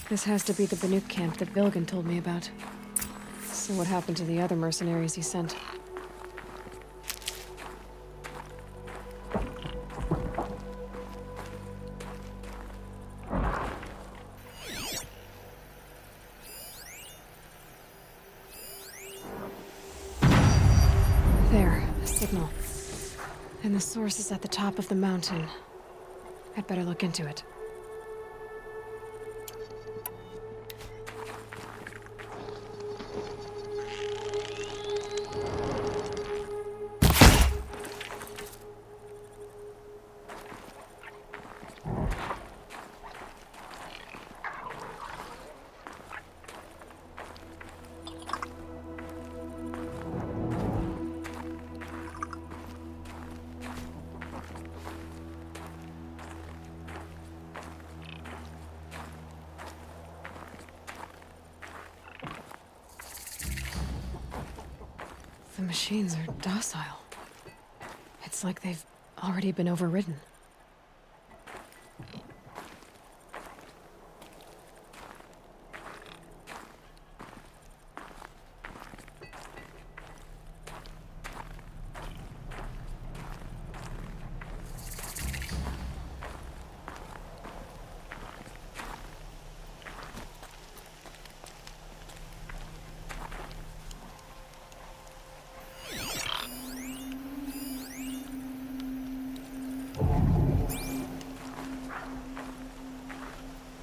This has to be the Banuk camp that Vilgan told me about. So what happened to the other mercenaries he sent? There, a signal. And the source is at the top of the mountain. I'd better look into it. The machines are docile. It's like they've already been overridden.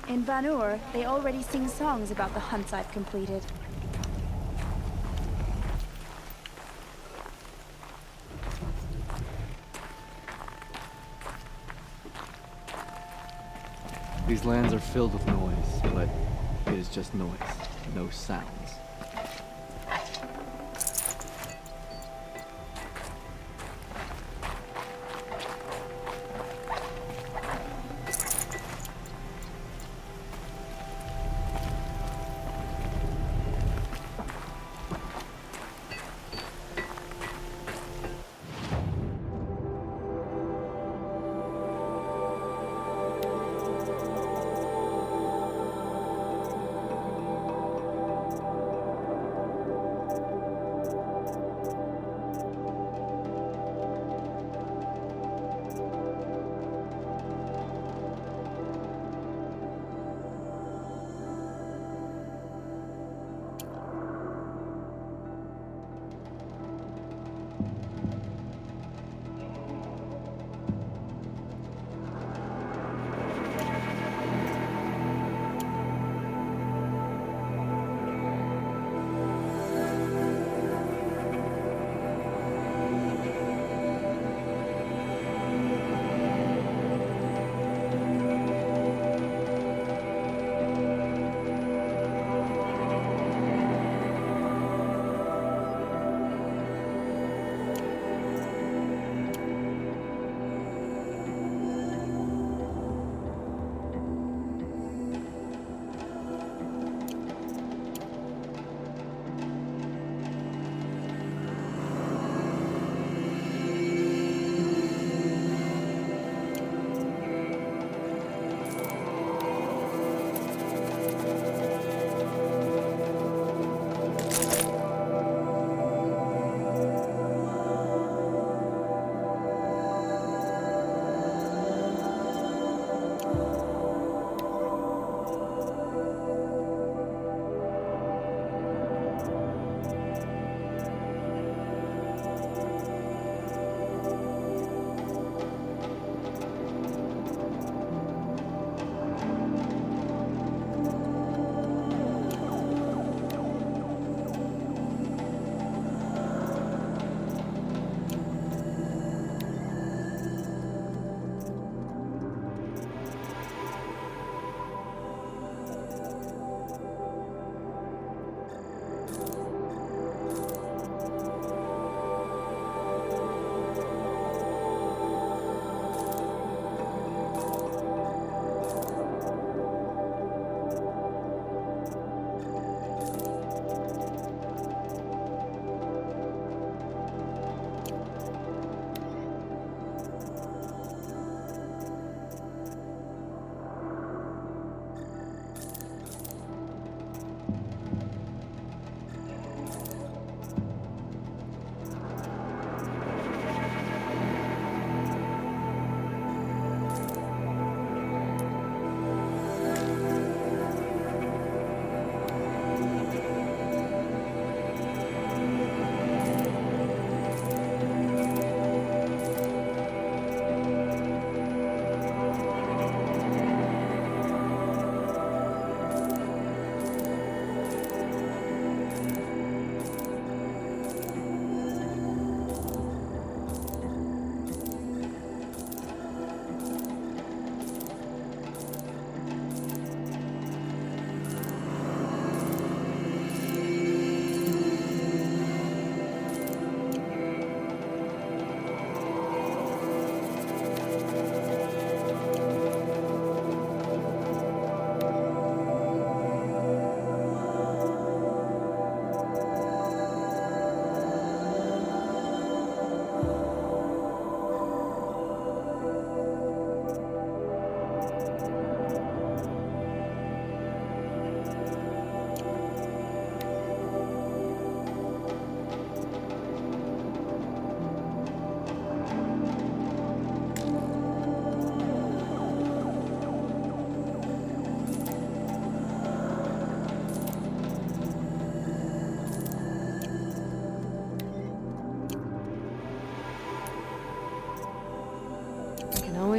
In Vanur, they already sing songs about the hunts I've completed. These lands are filled with noise, but it is just noise, no sounds.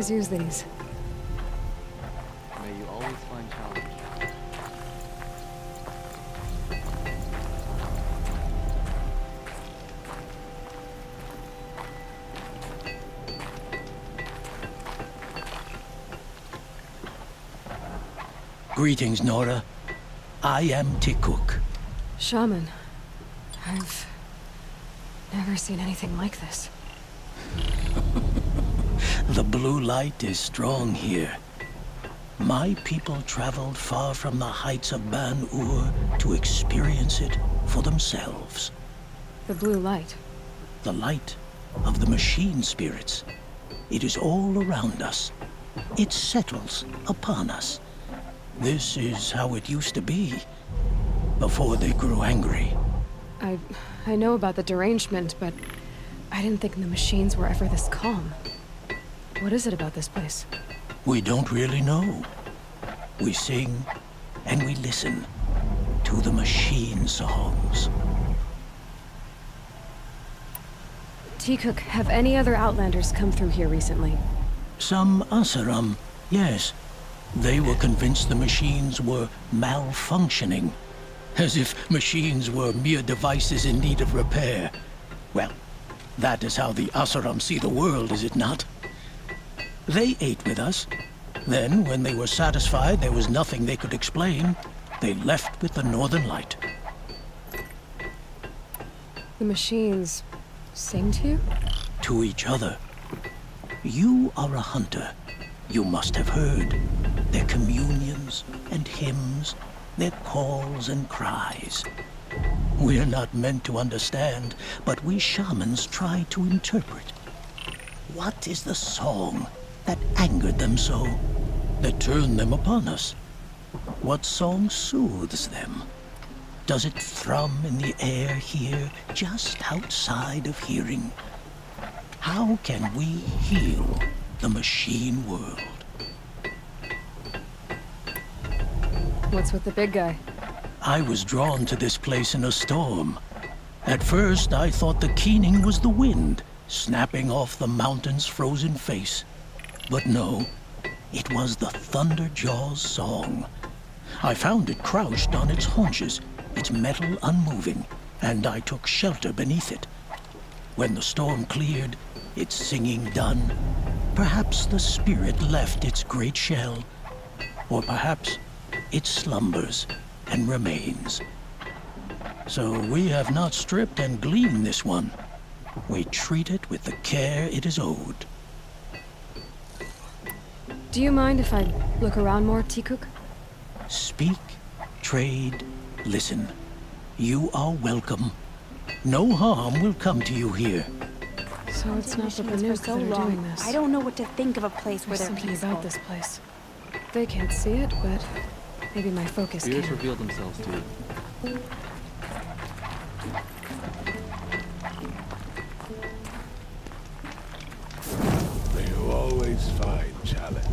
guys use these? May you always find challenge. Greetings, Nora. I am Tikuk. Shaman. I've never seen anything like this. The blue light is strong here. My people traveled far from the heights of Ban-Ur to experience it for themselves. The blue light. The light of the machine spirits. It is all around us. It settles upon us. This is how it used to be, before they grew angry. I know about the derangement, but I didn't think the machines were ever this calm. What is it about this place? We don't really know. We sing and we listen to the machine songs. Tikuk, have any other Outlanders come through here recently? Some Asaram, yes. They were convinced the machines were malfunctioning. As if machines were mere devices in need of repair. Well, that is how the Asaram see the world, is it not? They ate with us. Then, when they were satisfied there was nothing they could explain, they left with the Northern Light. The machines sing to you? To each other. You are a hunter. You must have heard their communions and hymns, their calls and cries. We're not meant to understand, but we shamans try to interpret. What is the song that angered them so, that turned them upon us? What song soothes them? Does it thrum in the air here, just outside of hearing? How can we heal the machine world? What's with the big guy? I was drawn to this place in a storm. At first, I thought the keening was the wind, snapping off the mountain's frozen face. But no, it was the Thunderjaw's song. I found it crouched on its haunches, its metal unmoving, and I took shelter beneath it. When the storm cleared, its singing done, perhaps the spirit left its great shell, or perhaps it slumbers and remains. So we have not stripped and gleaned this one. We treat it with the care it is owed. Do you mind if I look around more, Tikuk? Speak, trade, listen. You are welcome. No harm will come to you here. So it's not the Machines for Banuk so that are doing long. this. I don't know what to think of a place where There's they're something peaceful. about this place. They can't see it, but maybe my focus Spirits can. reveal themselves to you. May you always find challenge.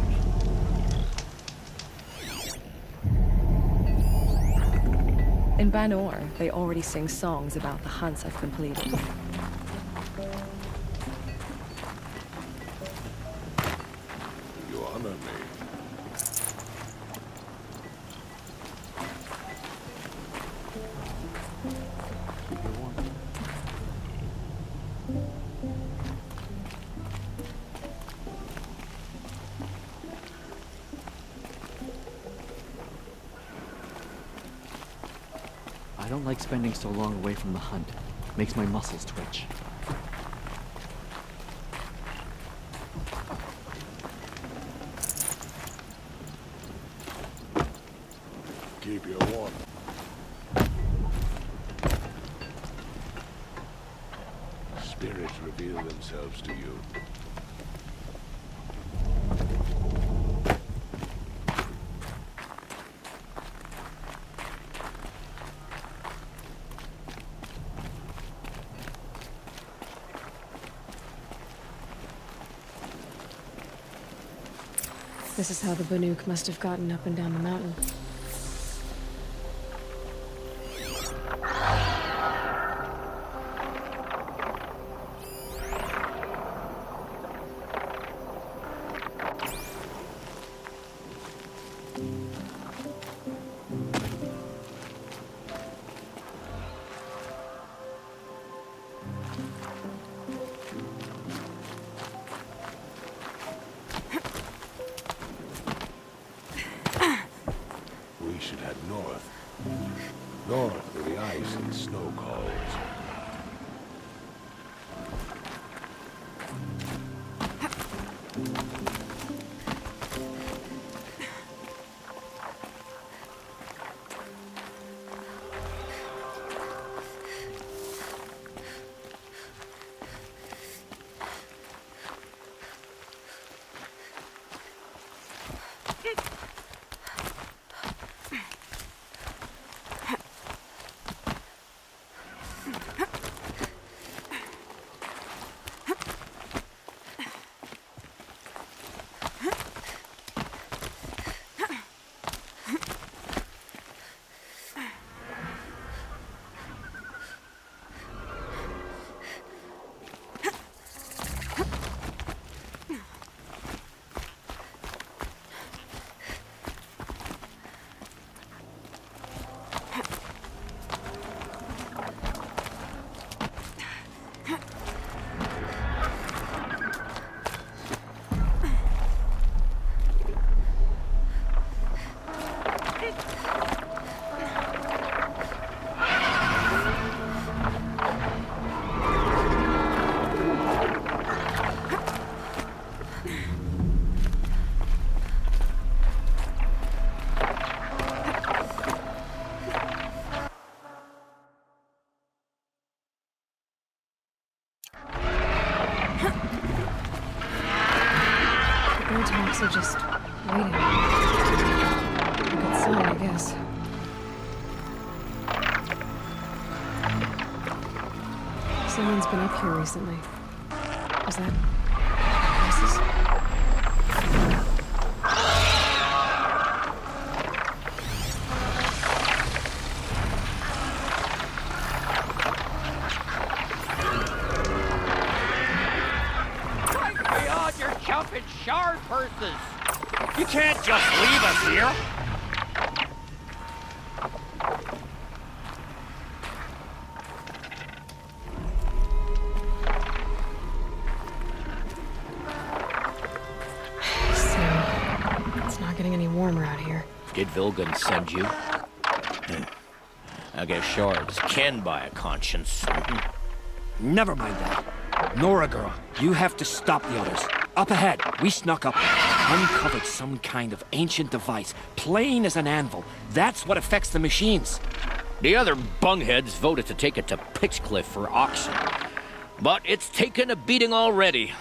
In Ban-Ur, they already sing songs about the hunts I've completed. You honor me. Keep your warm. I don't like spending so long away from the hunt. Makes my muscles twitch. Keep your warm. Spirits reveal themselves to you. This is how the Banuk must have gotten up and down the mountain. north where the ice and snow calls. Are just waiting. A good sign, I guess. Someone's been up here recently. Is that Mrs.? Beyond your jumping shard purses! You can't just leave us here! So, it's not getting any warmer out here. Did Vilgun send you? I guess shards can buy a conscience. Never mind that. Nora girl, you have to stop the others. Up ahead, we snuck up, uncovered some kind of ancient device, plain as an anvil. That's what affects the machines. The other bungheads voted to take it to Pitchcliff for auction. But it's taken a beating already.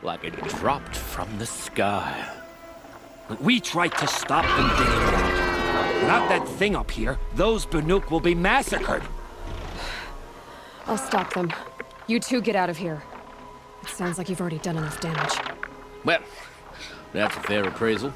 Like it dropped from the sky. We tried to stop them digging it out. Without that thing up here, those Banuk will be massacred. I'll stop them. You two get out of here. It sounds like you've already done enough damage. Well, that's a fair appraisal.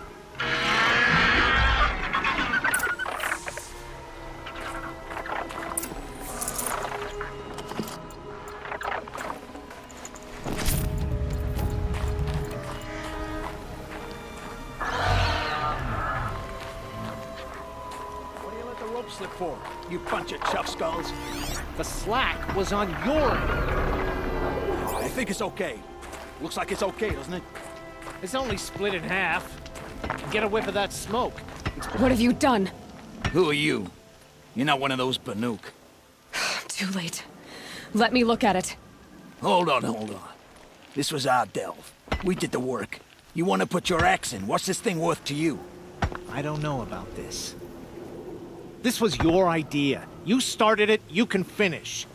slip forward, you bunch of chuff skulls. The slack was on your end. I think it's okay. Looks like it's okay, doesn't it? It's only split in half. Get a whiff of that smoke. What have you done? Who are you? You're not one of those Banuk. Too late. Let me look at it. Hold on. This was our delve. We did the work. You want to put your axe in? What's this thing worth to you? I don't know about this. This was your idea. You started it, you can finish.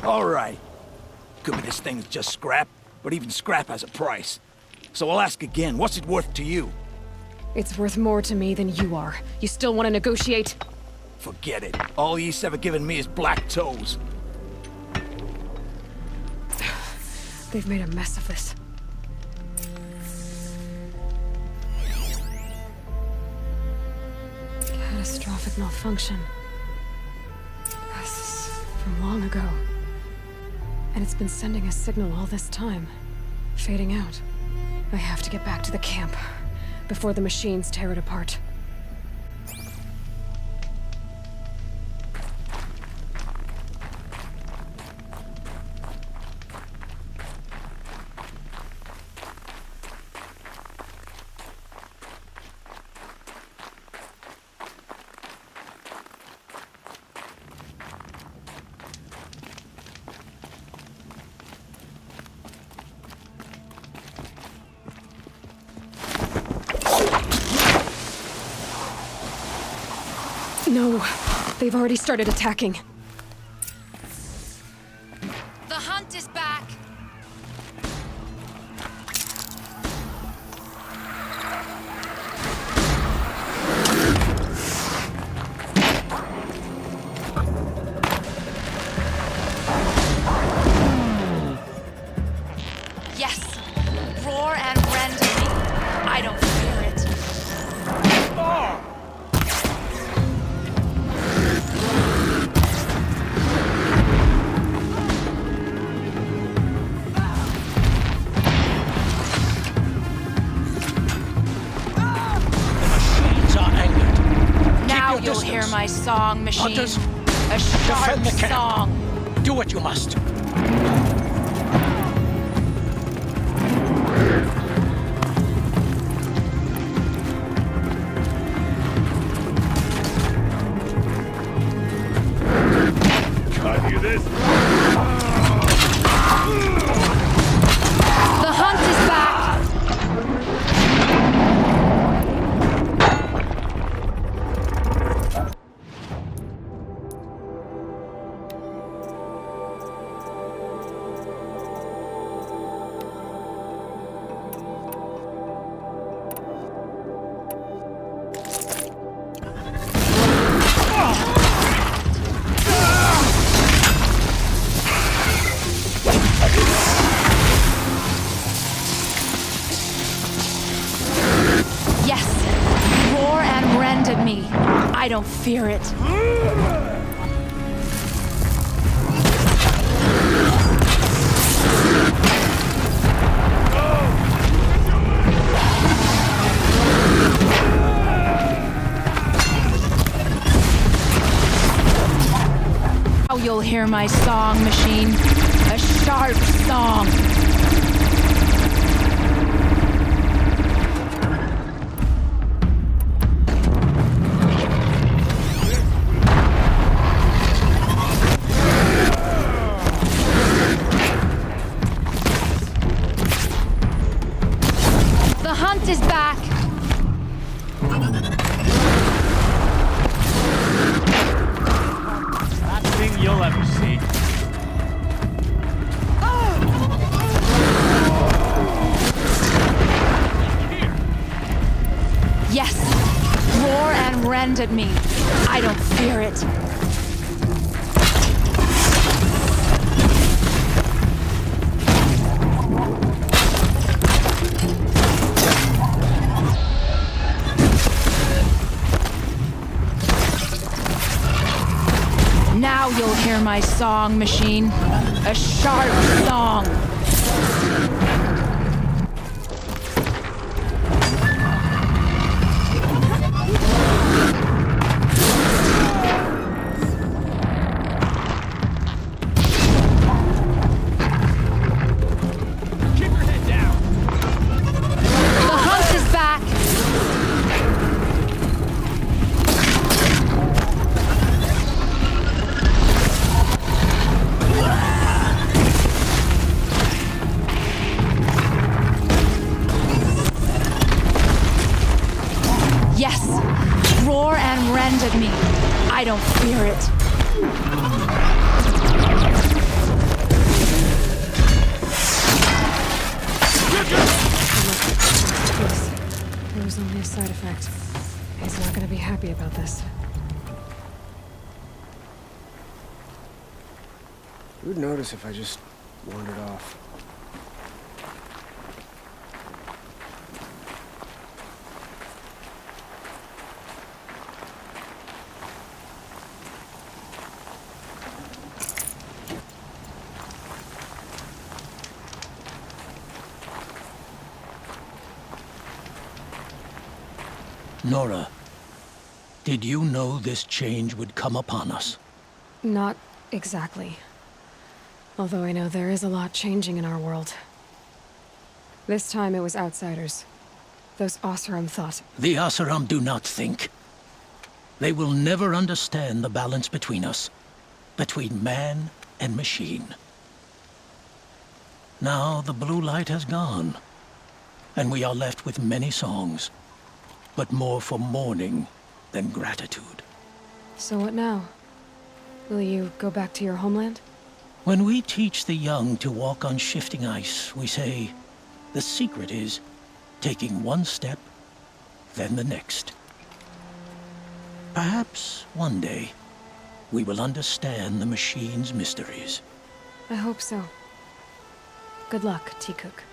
All right. Could be this thing's just scrap, but even scrap has a price. So I'll ask again, what's it worth to you? It's worth more to me than you are. You still want to negotiate? Forget it. All Yeast's ever given me is black toes. They've made a mess of this. Catastrophic malfunction. This is from long ago. And it's been sending a signal all this time. Fading out. I have to get back to the camp before the machines tear it apart. No, they've already started attacking. The hunt is back. Yes, roar and rend me. I don't fear it. Now you'll hear my song, machine. Hunters, A sharp defend the camp. song. Do what you must. Can't hear this. The hunt is back. Yes, roar and rend at me. I don't fear it. Now you'll hear my song, machine. A sharp song. The hunt is back. Last thing you'll ever see. Yes, roar and rend at me. I don't fear it. Now you'll hear my song, machine. A sharp song. tore and rended me. I don't fear it. It was only a side effect. He's not gonna be happy about this. Who'd notice if I just wandered off? Nora, did you know this change would come upon us? Not exactly. Although I know there is a lot changing in our world. This time it was outsiders. Those Oseram thought. The Oseram do not think. They will never understand the balance between us, between man and machine. Now the blue light has gone, and we are left with many songs, but more for mourning than gratitude. So what now? Will you go back to your homeland? When we teach the young to walk on shifting ice, we say, the secret is taking one step, then the next. Perhaps one day, we will understand the machine's mysteries. I hope so. Good luck, T-Cook.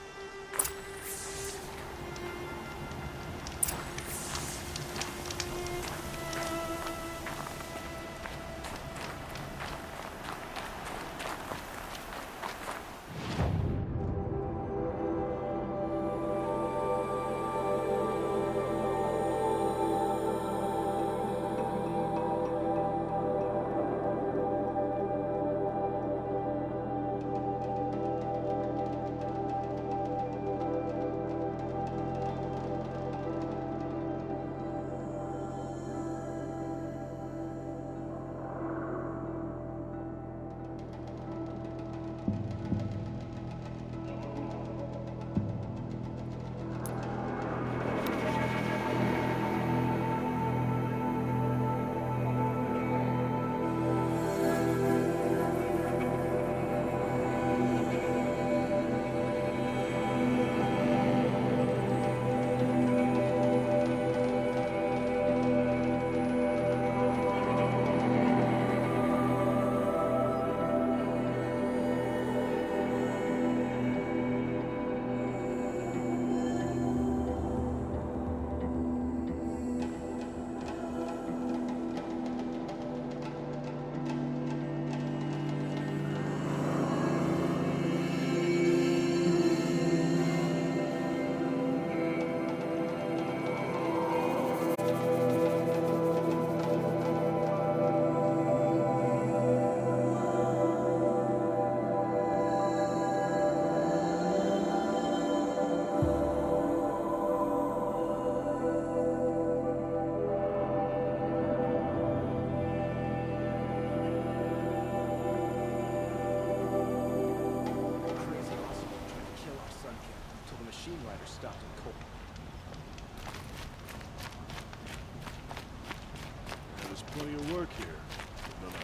There's plenty of work here, but none I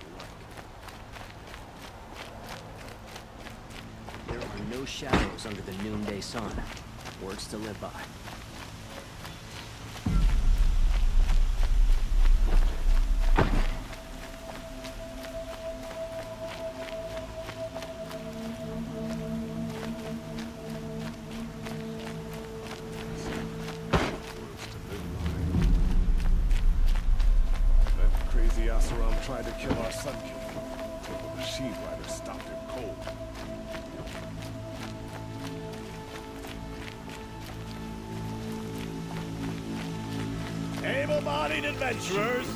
like. There are no shadows under the noonday sun. Words to live by. Oseram tried to kill our Sun King, until the machine rider stopped him cold. Able-bodied adventurers,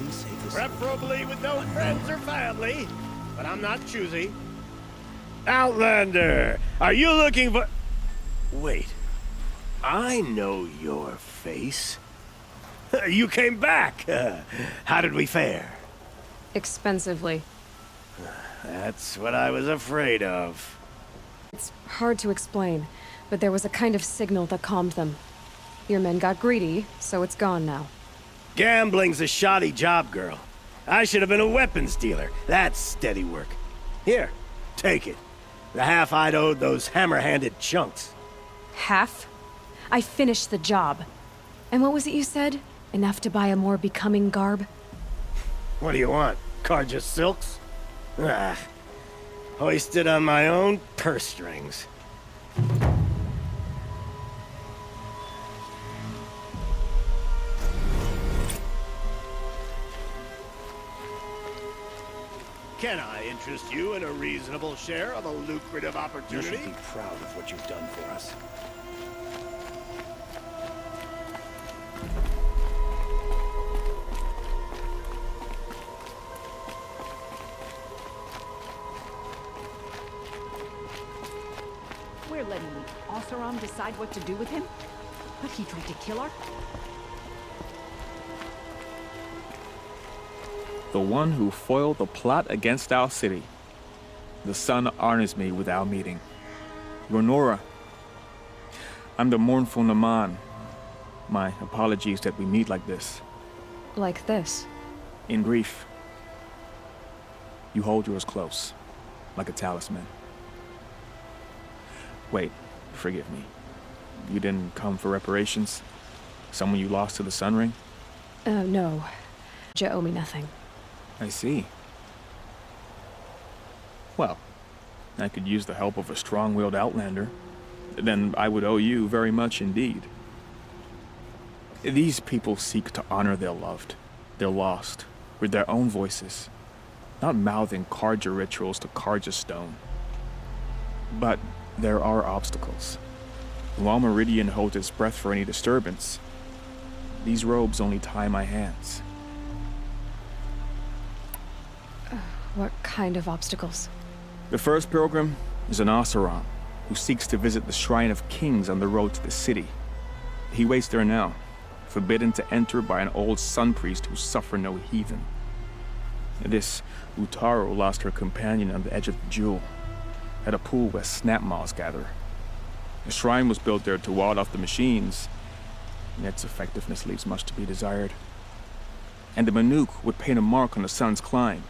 preferably with no friends or family, but I'm not choosy. Outlander, are you looking for... Wait, I know your face. You came back. How did we fare? Expensively. That's what I was afraid of. It's hard to explain, but there was a kind of signal that calmed them. Your men got greedy, so it's gone now. Gambling's a shoddy job, girl. I should have been a weapons dealer. That's steady work. Here, take it. The half I'd owed those hammer-handed chunks. Half? I finished the job. And what was it you said? Enough to buy a more becoming garb? What do you want? Carja silks? Ah, hoisted on my own purse strings. Can I interest you in a reasonable share of a lucrative opportunity? You should be proud of what you've done for us. We're letting Oseram decide what to do with him? But he tried to kill her? The one who foiled the plot against our city. The sun honors me with our meeting. You're Nora. I'm the mournful Naman. My apologies that we meet like this. Like this? In grief. You hold yours close, like a talisman. Wait, forgive me. You didn't come for reparations? Someone you lost to the Sun Ring? No. You owe me nothing. I see. Well, I could use the help of a strong-willed outlander. Then I would owe you very much indeed. These people seek to honor their loved, their lost, with their own voices, not mouthing Carja rituals to Carja stone. But there are obstacles. While Meridian holds its breath for any disturbance, these robes only tie my hands. What kind of obstacles? The first pilgrim is an Oseram, who seeks to visit the Shrine of Kings on the road to the city. He waits there now, forbidden to enter by an old sun priest who suffer no heathen. This Utaru lost her companion on the edge of the jewel, at a pool where snap moths gather. The shrine was built there to ward off the machines, and its effectiveness leaves much to be desired. And the Manuk would paint a mark on the sun's climb,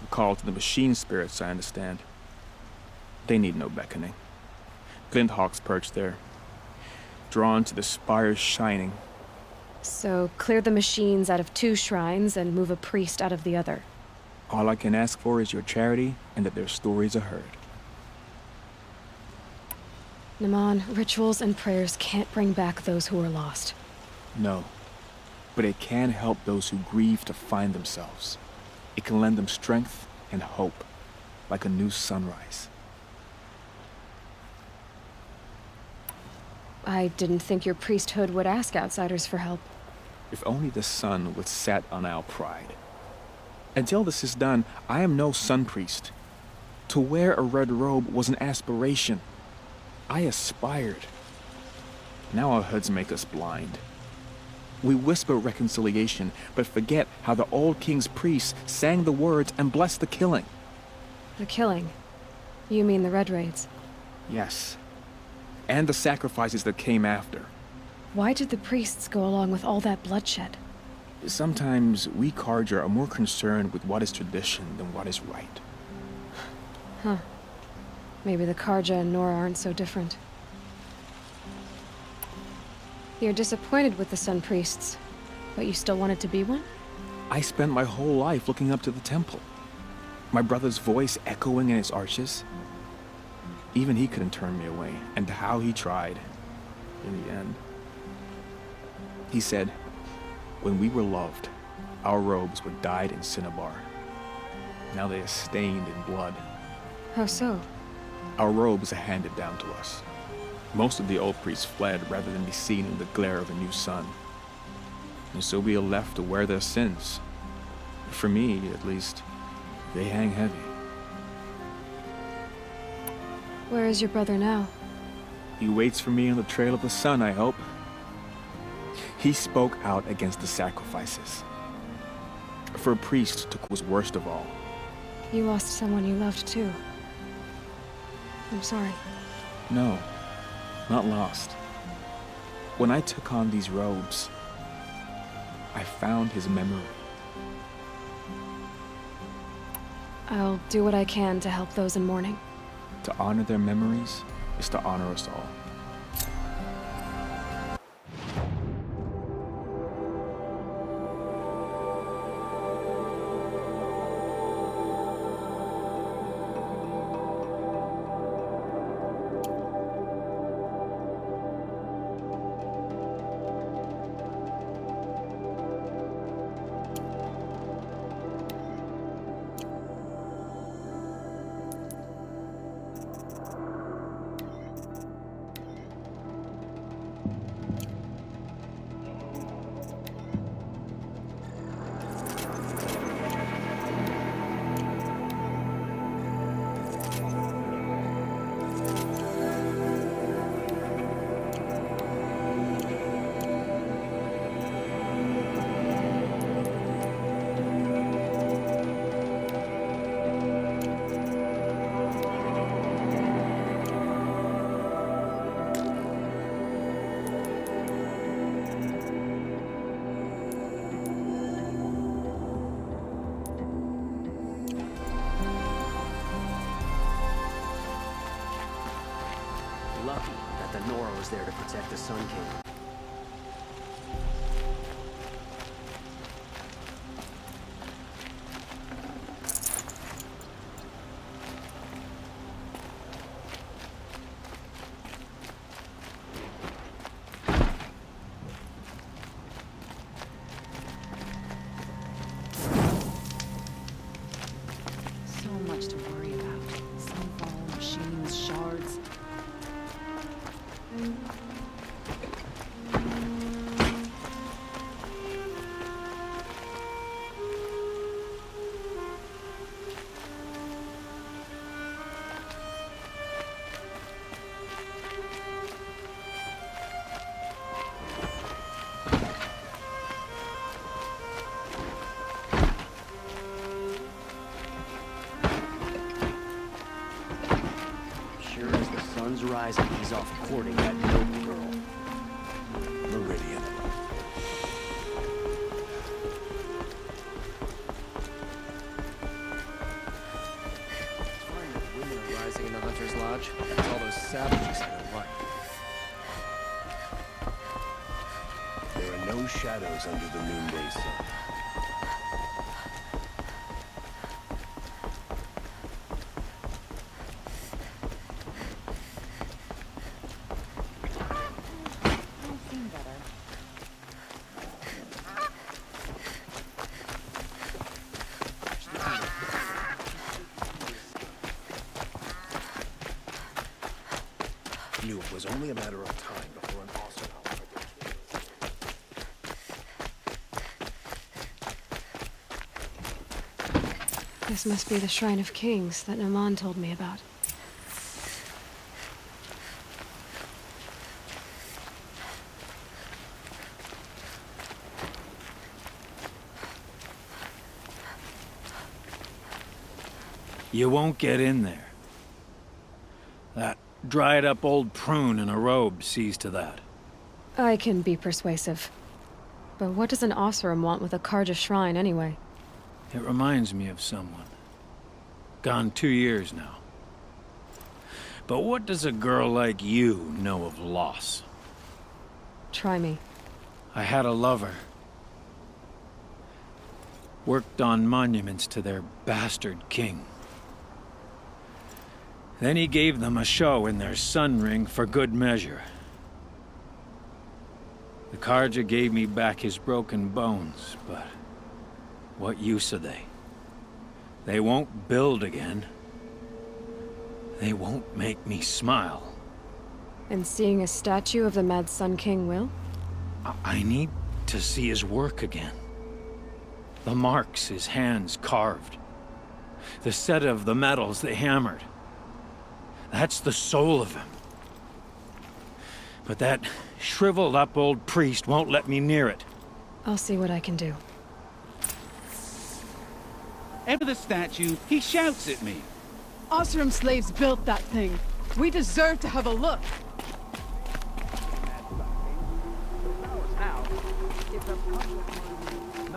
a call to the machine spirits, I understand. They need no beckoning. Glinthawks perch there, drawn to the spire's shining. So, clear the machines out of 2 shrines and move a priest out of the other. All I can ask for is your charity and that their stories are heard. Naman, rituals and prayers can't bring back those who are lost. No, but it can help those who grieve to find themselves. It can lend them strength and hope, like a new sunrise. I didn't think your priesthood would ask outsiders for help. If only the sun would set on our pride. Until this is done, I am no sun priest. To wear a red robe was an aspiration. I aspired. Now our hoods make us blind. We whisper reconciliation, but forget how the old king's priests sang the words and blessed the killing. The killing? You mean the Red Raids? Yes. And the sacrifices that came after. Why did the priests go along with all that bloodshed? Sometimes we Carja are more concerned with what is tradition than what is right. Huh. Maybe the Carja and Nora aren't so different. You're disappointed with the Sun Priests, but you still wanted to be one? I spent my whole life looking up to the temple. My brother's voice echoing in its arches. Even he couldn't turn me away, and how he tried, in the end. He said, when we were loved, our robes were dyed in cinnabar. Now they are stained in blood. How so? Our robes are handed down to us. Most of the old priests fled rather than be seen in the glare of a new sun. And so we are left to wear their sins. For me, at least, they hang heavy. Where is your brother now? He waits for me on the trail of the sun, I hope. He spoke out against the sacrifices. For a priest took what was worst of all. You lost someone you loved too. I'm sorry. No, not lost. When I took on these robes, I found his memory. I'll do what I can to help those in mourning. To honor their memories is to honor us all. Lucky that the Nora was there to protect the Sun King. So much to worry about. Sunfall, machines, shards. Sure as the sun's rising, he's off courting that noble girl. Meridian. It's fine that women are rising in the Hunter's Lodge. It's all those savages I don't like. There are no shadows under the noonday sun. Knew it was only a matter of time before an awesome This must be the Shrine of Kings that Naman told me about. You won't get in there. That dried-up old prune in a robe sees to that. I can be persuasive. But what does an Oseram want with a Karja shrine, anyway? It reminds me of someone. Gone 2 years now. But what does a girl like you know of loss? Try me. I had a lover. Worked on monuments to their bastard king. Then he gave them a show in their sun ring for good measure. The Karja gave me back his broken bones, but what use are they? They won't build again. They won't make me smile. And seeing a statue of the Mad Sun King will? I need to see his work again. The marks his hands carved. The set of the metals they hammered. That's the soul of him. But that shriveled up old priest won't let me near it. I'll see what I can do. After the statue, he shouts at me. Oseram slaves built that thing. We deserve to have a look.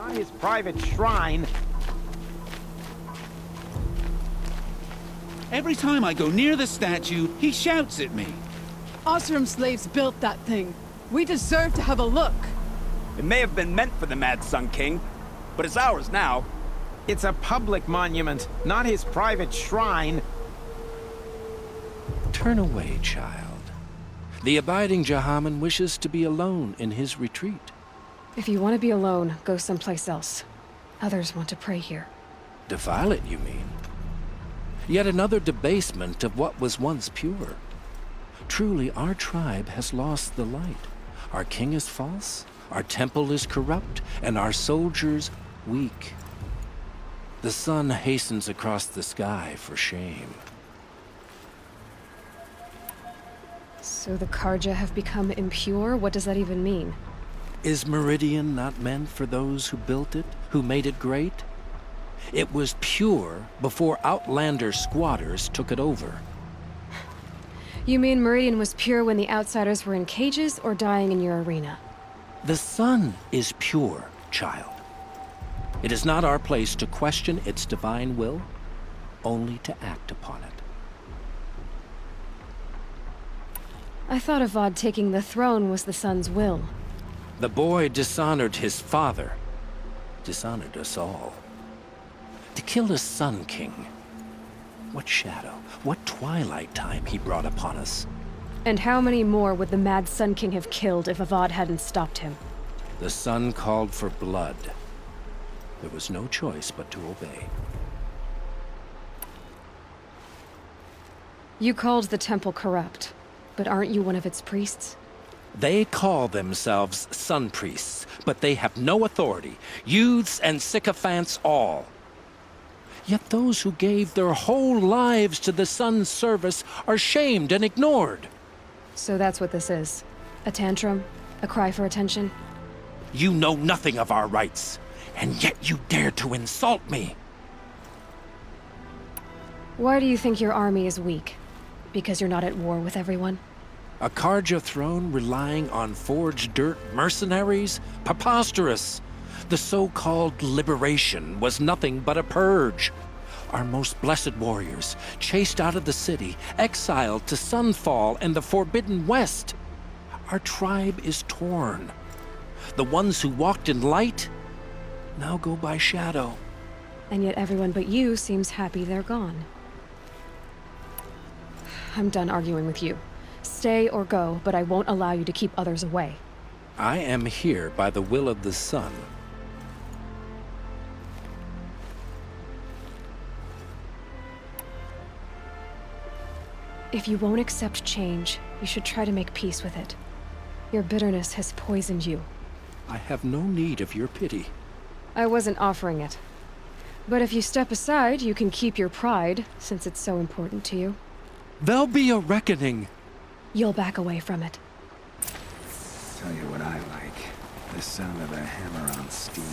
not his private shrine. Every time I go near the statue, he shouts at me. Osram slaves built that thing. We deserve to have a look. It may have been meant for the Mad Sun King, but it's ours now. It's a public monument, not his private shrine. Turn away, child. The abiding Jahaman wishes to be alone in his retreat. If you want to be alone, go someplace else. Others want to pray here. Defile it, you mean? Yet another debasement of what was once pure. Truly, our tribe has lost the light. Our king is false, our temple is corrupt, and our soldiers weak. The sun hastens across the sky for shame. So the Karja have become impure? What does that even mean? Is Meridian not meant for those who built it, who made it great? It was pure before Outlander squatters took it over. You mean Meridian was pure when the outsiders were in cages or dying in your arena? The sun is pure, child. It is not our place to question its divine will, only to act upon it. I thought Avad taking the throne was the sun's will. The boy dishonored his father, dishonored us all. To kill a Sun King. What shadow, what twilight time he brought upon us. And how many more would the Mad Sun King have killed if Avad hadn't stopped him? The sun called for blood. There was no choice but to obey. You called the temple corrupt, but aren't you one of its priests? They call themselves sun priests, but they have no authority. Youths and sycophants all. Yet those who gave their whole lives to the sun's service are shamed and ignored. So that's what this is. A tantrum? A cry for attention? You know nothing of our rights, and yet you dare to insult me. Why do you think your army is weak? Because you're not at war with everyone? A Karja throne relying on forged dirt mercenaries? Preposterous! The so-called liberation was nothing but a purge. Our most blessed warriors, chased out of the city, exiled to Sunfall and the Forbidden West. Our tribe is torn. The ones who walked in light now go by shadow. And yet everyone but you seems happy they're gone. I'm done arguing with you. Stay or go, but I won't allow you to keep others away. I am here by the will of the sun. If you won't accept change, you should try to make peace with it. Your bitterness has poisoned you. I have no need of your pity. I wasn't offering it. But if you step aside, you can keep your pride, since it's so important to you. There'll be a reckoning. You'll back away from it. Tell you what I like. The sound of a hammer on steel.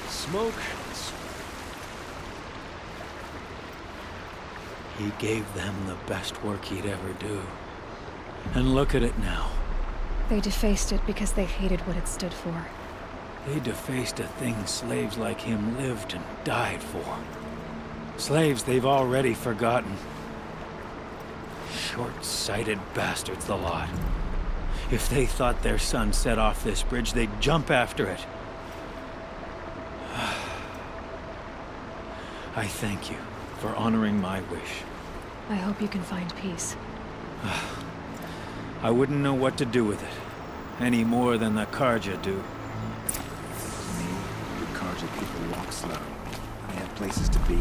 Smoke. He gave them the best work he'd ever do. And look at it now. They defaced it because they hated what it stood for. They defaced a thing slaves like him lived and died for. Slaves they've already forgotten. Short-sighted bastards, the lot. If they thought their son set off this bridge, they'd jump after it. I thank you for honoring my wish. I hope you can find peace. I wouldn't know what to do with it, any more than the Karja do. The Karja people walk slow. They have places to be.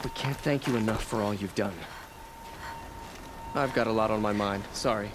We can't thank you enough for all you've done. I've got a lot on my mind. Sorry.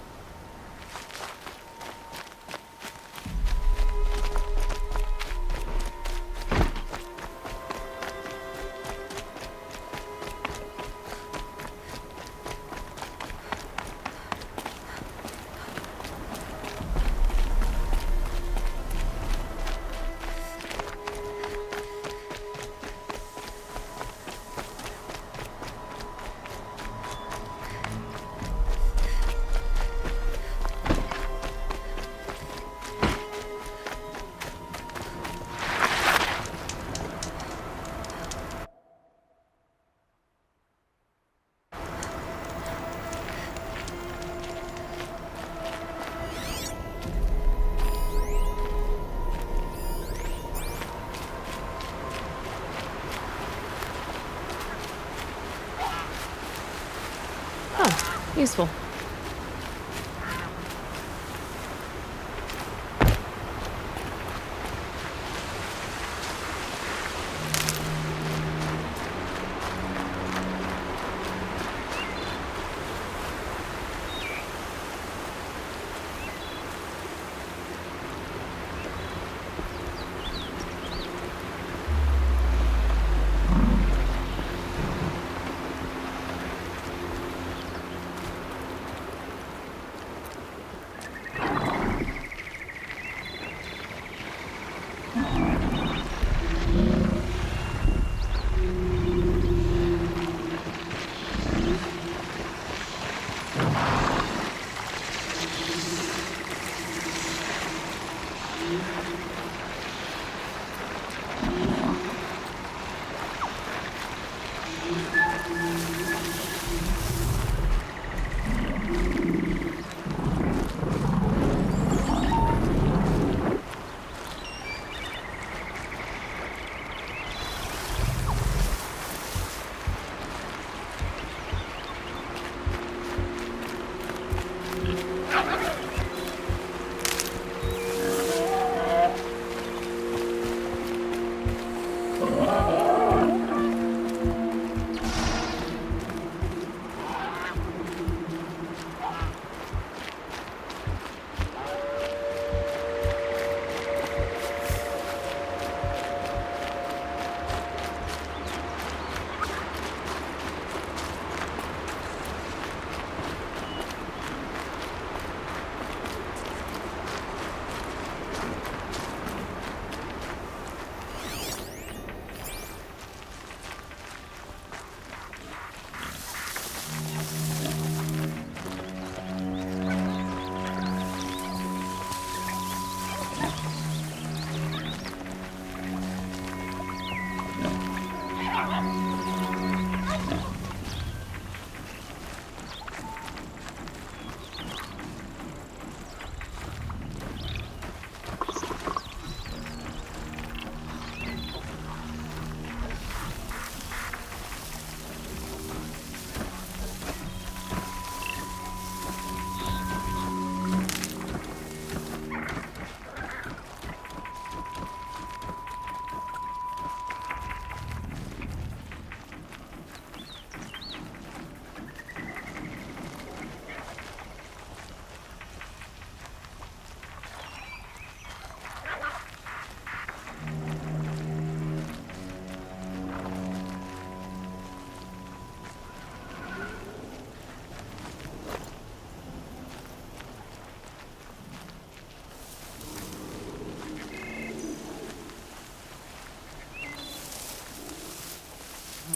Useful.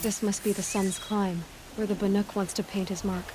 This must be the Sun's Climb, where the Banuk wants to paint his mark.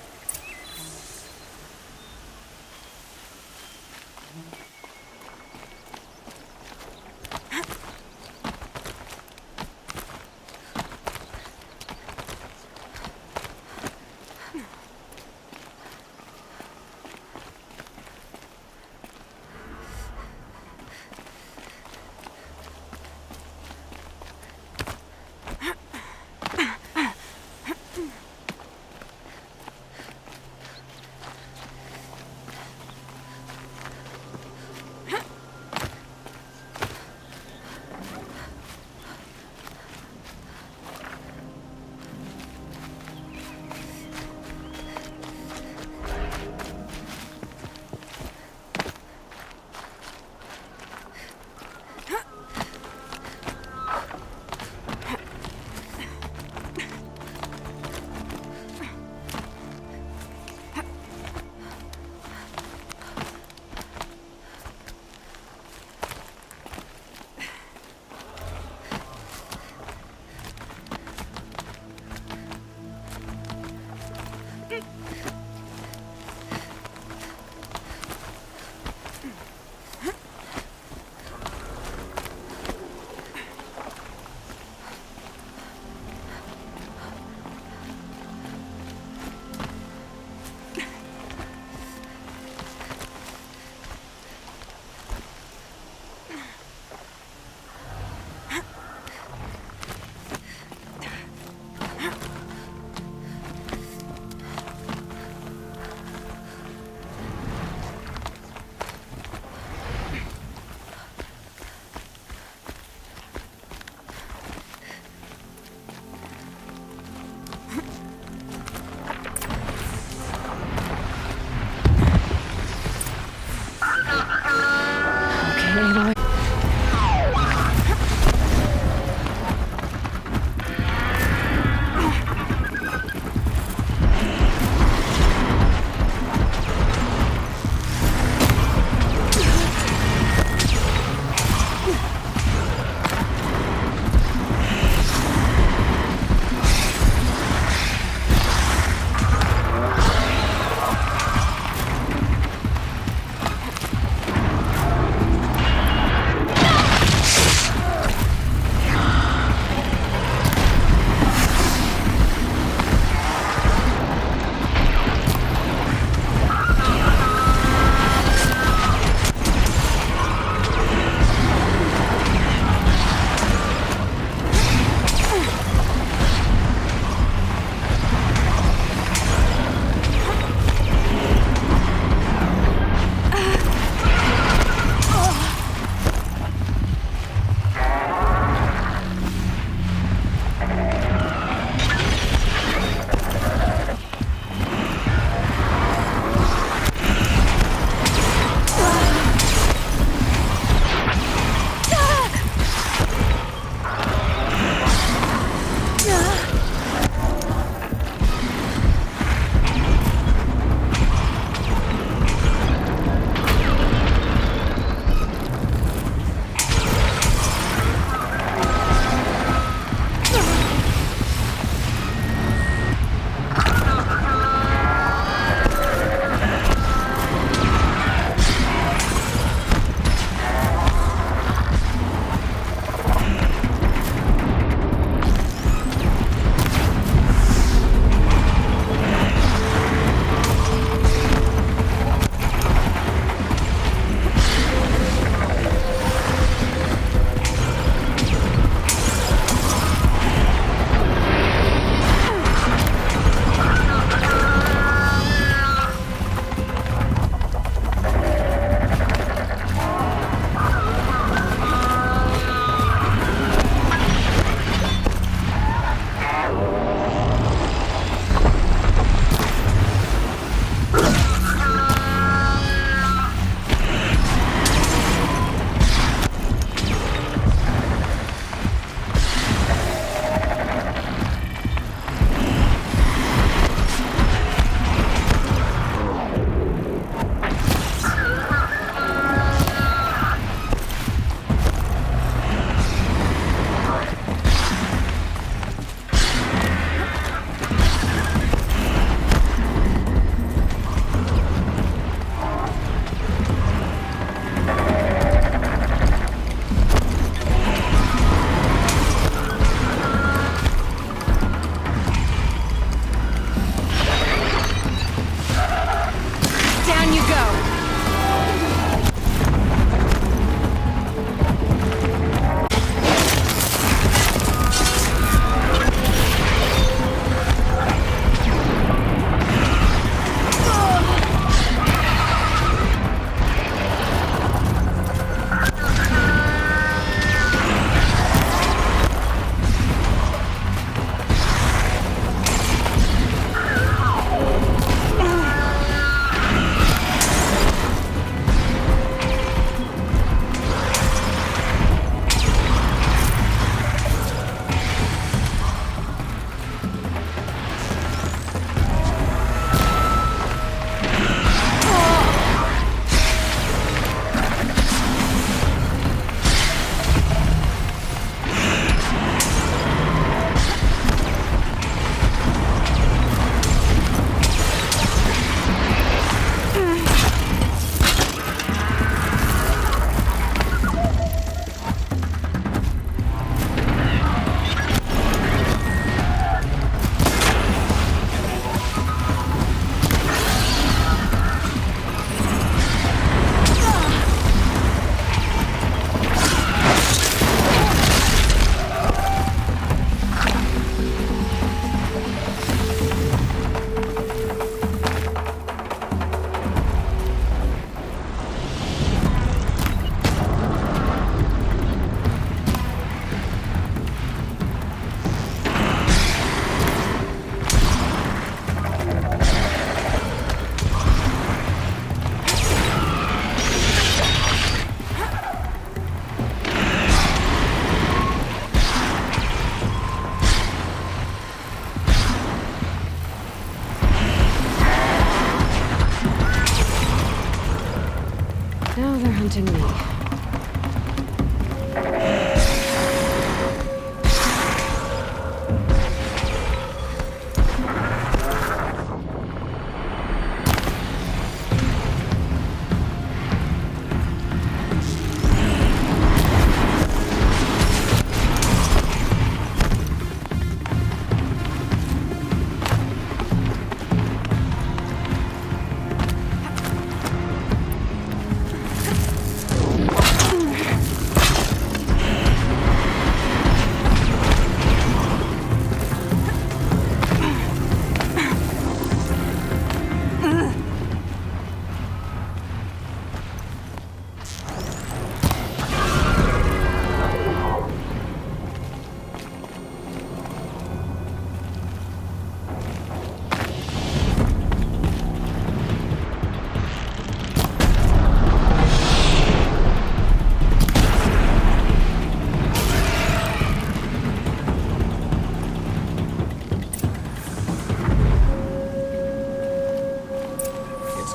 hunting me.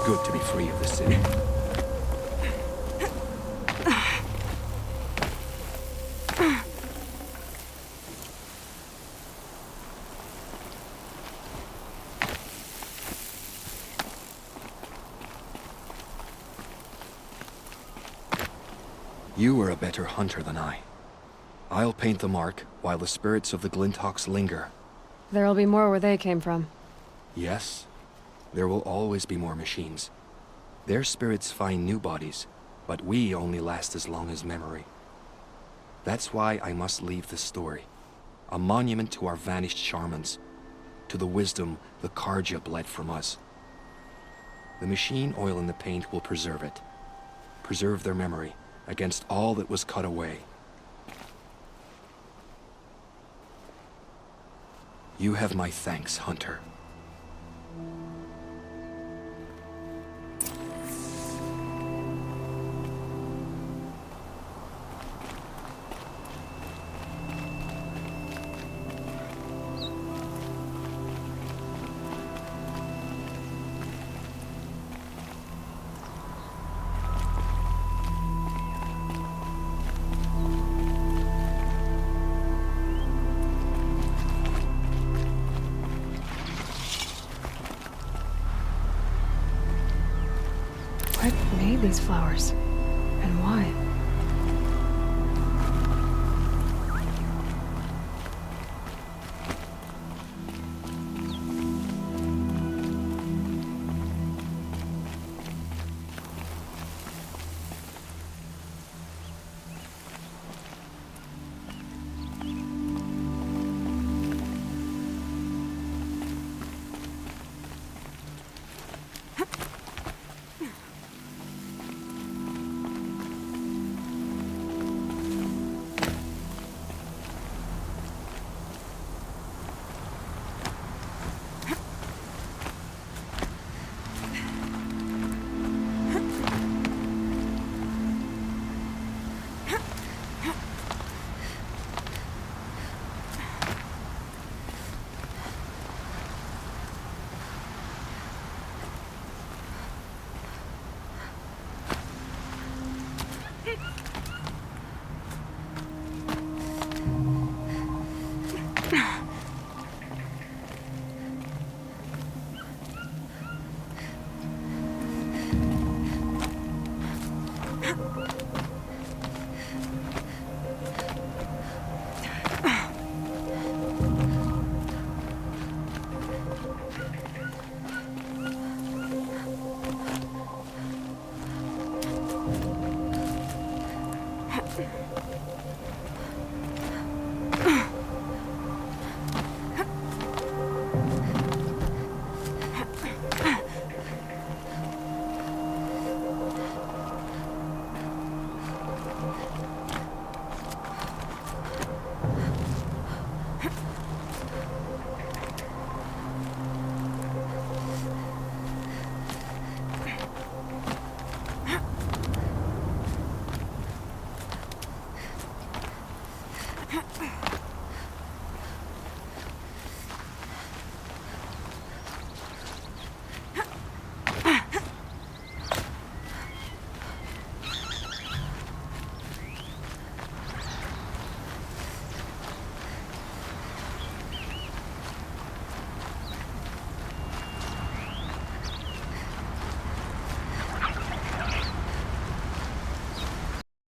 Good to be free of the city. You were a better hunter than I. I'll paint the mark while the spirits of the Glinthawks linger. There'll be more where they came from. Yes, there will always be more machines. Their spirits find new bodies, but we only last as long as memory. That's why I must leave this story. A monument to our vanished shamans, to the wisdom the Carja bled from us. The machine oil in the paint will preserve it. Preserve their memory against all that was cut away. You have my thanks, Hunter. What made these flowers? And why?